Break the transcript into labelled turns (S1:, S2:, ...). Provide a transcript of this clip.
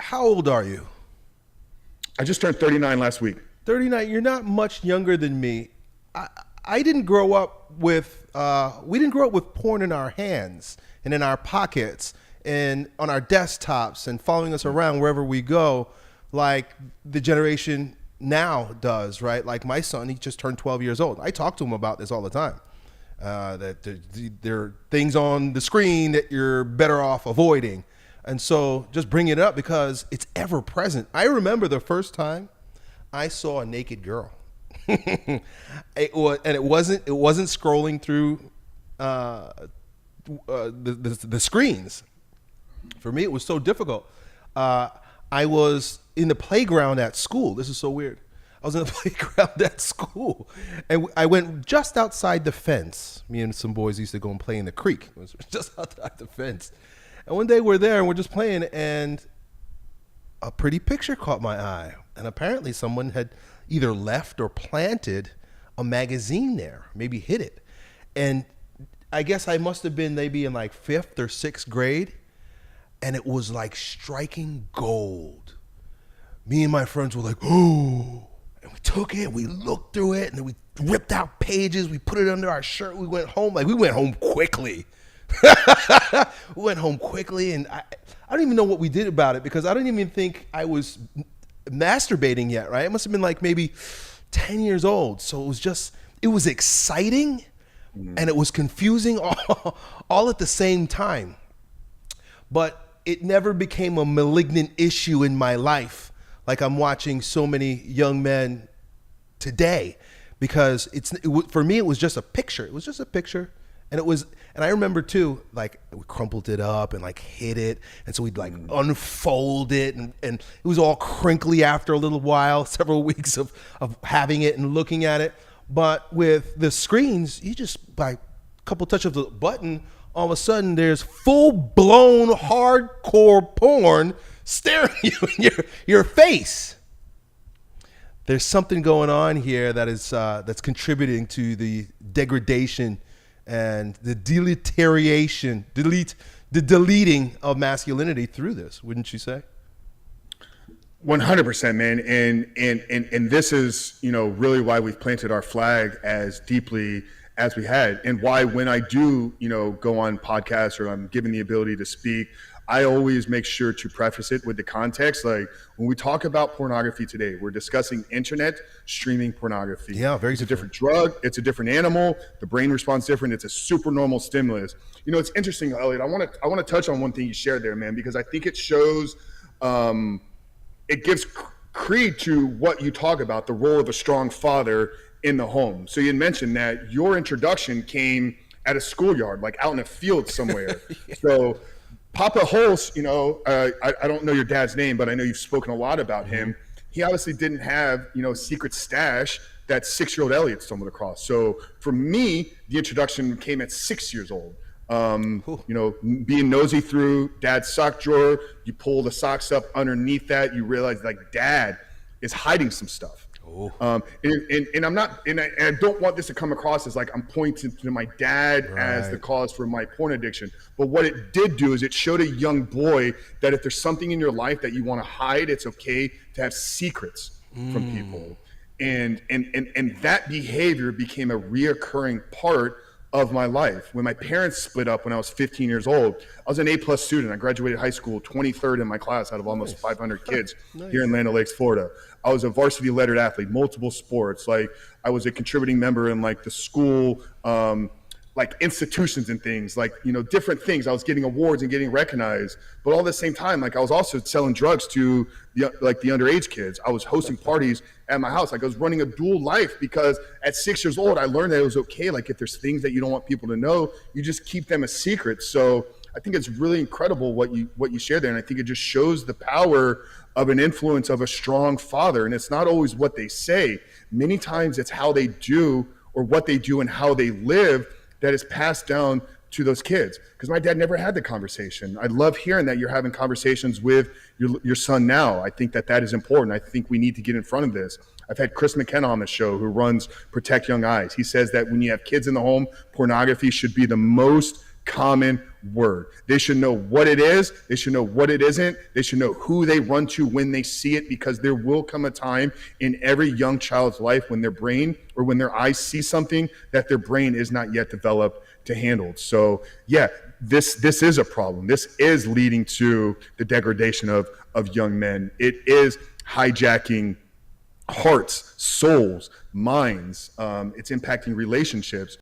S1: How old are you?
S2: I just turned 39 last week.
S1: 39. You're not much younger than me. I didn't grow up with, we didn't grow up with porn in our hands and in our pockets and on our desktops and following us around wherever we go, like the generation now does, right? Like my son, he just turned 12 years old. I talk to him about this all the time. That there are things on the screen that you're better off avoiding. And so just bring it up because it's ever present. I remember the first time I saw a naked girl. And it wasn't scrolling through the screens. For me, it was so difficult. I was in the playground at school. This is so weird. I was in the playground at school, and I went just outside the fence. Me and some boys used to go and play in the creek. It was just outside the fence. And one day we're there and we're just playing, and a pretty picture caught my eye. And apparently someone had either left or planted a magazine there, maybe hid it. And I guess I must have been maybe in like 5th or 6th grade, and it was like striking gold. Me and my friends were like, oh, and we took it, we looked through it, and then we ripped out pages, we put it under our shirt, we went home quickly. We went home quickly, and I don't even know what we did about it because I don't even think I was masturbating yet, right? It must have been like maybe 10 years old. So it was exciting and it was confusing all at the same time. But it never became a malignant issue in my life like I'm watching so many young men today because for me, it was just a picture. It was just a picture. And I remember too, like we crumpled it up and like hid it. And so we'd like unfold it and it was all crinkly after a little while, several weeks of having it and looking at it. But with the screens, you just by a couple touch of the button, all of a sudden there's full blown hardcore porn staring you in your face. There's something going on here that is that's contributing to the degradation and the deleting of masculinity through this, wouldn't you say?
S2: 100%, man. And this is, really why we've planted our flag as deeply as we had, and why when I do, go on podcasts or I'm given the ability to speak, I always make sure to preface it with the context. Like when we talk about pornography today, we're discussing internet streaming pornography.
S1: Yeah, very
S2: It's a different drug. It's a different animal. The brain responds different. It's a super normal stimulus. It's interesting, Elliott. I want to touch on one thing you shared there, man, because I think it shows, it gives creed to what you talk about, the role of a strong father in the home. So you had mentioned that your introduction came at a schoolyard, like out in a field somewhere. Yeah. So Papa Hulse, I don't know your dad's name, but I know you've spoken a lot about him. He obviously didn't have, a secret stash that 6-year-old Elliott stumbled across. So for me, the introduction came at 6 years old. Being nosy through dad's sock drawer, you pull the socks up underneath that, you realize like dad is hiding some stuff. And I'm not, and I don't want this to come across as like I'm pointing to my dad as the cause for my porn addiction. But what it did do is it showed a young boy that if there's something in your life that you want to hide, it's okay to have secrets from people. And that behavior became a reoccurring part of my life. When my parents split up when I was 15 years old, I was an A+ student. I graduated high school 23rd in my class out of almost 500 kids here in Land O'Lakes, Florida. I was a varsity lettered athlete, multiple sports. Like I was a contributing member in like the school, like institutions and things, like, different things. I was getting awards and getting recognized, but all at the same time, like I was also selling drugs to the underage kids. I was hosting parties at my house. Like I was running a dual life because at 6 years old, I learned that it was okay. Like if there's things that you don't want people to know, you just keep them a secret. So I think it's really incredible what you shared there. And I think it just shows the power of an influence of a strong father. And it's not always what they say. Many times it's how they do or what they do and how they live that is passed down to those kids. Because my dad never had the conversation. I love hearing that you're having conversations with your son now. I think that is important. I think we need to get in front of this. I've had Chris McKenna on the show who runs Protect Young Eyes. He says that when you have kids in the home, pornography should be the most common word. They should know what it is. They should know what it isn't. They should know who they run to when they see it, because there will come a time in every young child's life when their brain or when their eyes see something that their brain is not yet developed to handle. So yeah, this is a problem. This is leading to the degradation of young men. It is hijacking hearts, souls, minds. It's impacting relationships.